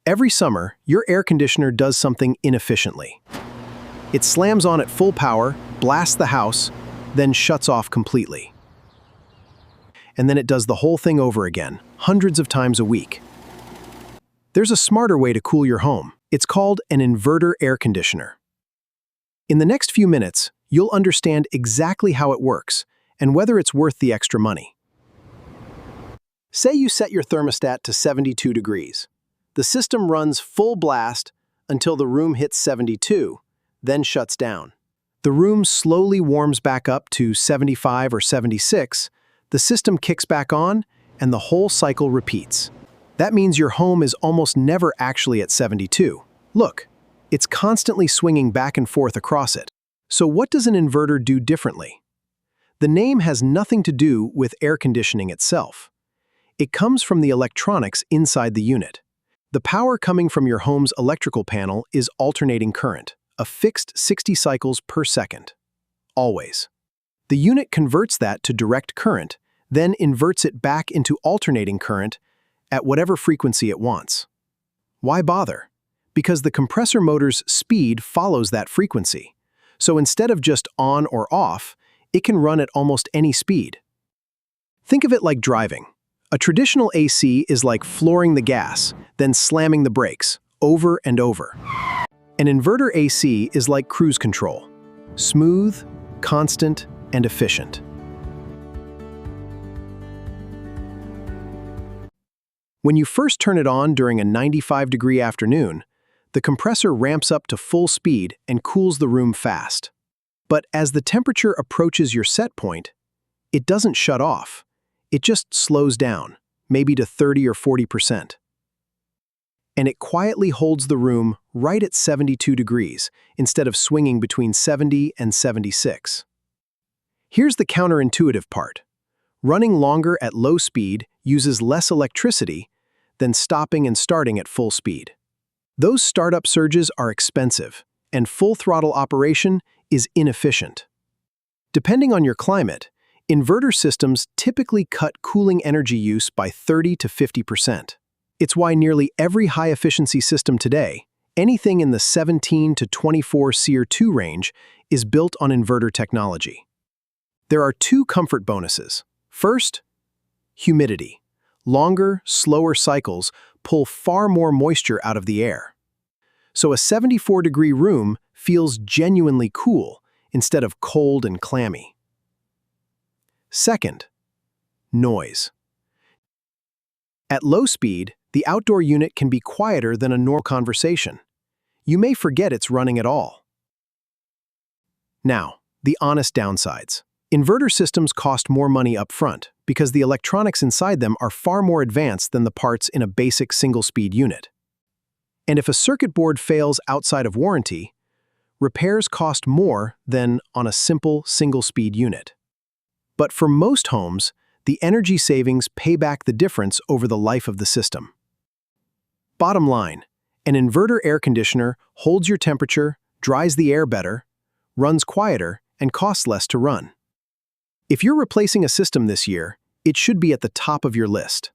Every summer, your air conditioner does something inefficiently. It slams on at full power, blasts the house, then shuts off completely. And then it does the whole thing over again, hundreds of times a week. There's a smarter way to cool your home. It's called an inverter air conditioner. In the next few minutes, you'll understand exactly how it works and whether it's worth the extra money. Say you set your thermostat to 72 degrees. The system runs full blast until the room hits 72, then shuts down. The room slowly warms back up to 75 or 76, the system kicks back on, and the whole cycle repeats. That means your home is almost never actually at 72. Look, it's constantly swinging back and forth across it. So what does an inverter do differently? The name has nothing to do with air conditioning itself. It comes from the electronics inside the unit. The power coming from your home's electrical panel is alternating current, a fixed 60 cycles per second. Always. The unit converts that to direct current, then inverts it back into alternating current at whatever frequency it wants. Why bother? Because the compressor motor's speed follows that frequency. So instead of just on or off, it can run at almost any speed. Think of it like driving. A traditional AC is like flooring the gas, then slamming the brakes, over and over. An inverter AC is like cruise control. Smooth, constant, and efficient. When you first turn it on during a 95-degree afternoon, the compressor ramps up to full speed and cools the room fast. But as the temperature approaches your set point, it doesn't shut off. It just slows down, maybe to 30 or 40%. And it quietly holds the room right at 72 degrees instead of swinging between 70 and 76. Here's the counterintuitive part. Running longer at low speed uses less electricity than stopping and starting at full speed. Those startup surges are expensive, and full throttle operation is inefficient. Depending on your climate, inverter systems typically cut cooling energy use by 30 to 50%. It's why nearly every high-efficiency system today, anything in the 17 to 24 SEER2 range, is built on inverter technology. There are two comfort bonuses. First, humidity. Longer, slower cycles pull far more moisture out of the air. So a 74-degree room feels genuinely cool instead of cold and clammy. Second, noise. At low speed, the outdoor unit can be quieter than a normal conversation. You may forget it's running at all. Now, the honest downsides. Inverter systems cost more money up front because the electronics inside them are far more advanced than the parts in a basic single-speed unit. And if a circuit board fails outside of warranty, repairs cost more than on a simple single-speed unit. But for most homes, the energy savings pay back the difference over the life of the system. Bottom line, an inverter air conditioner holds your temperature, dries the air better, runs quieter, and costs less to run. If you're replacing a system this year, it should be at the top of your list.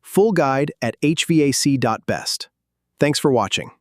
Full guide at HVAC.BEST. Thanks for watching.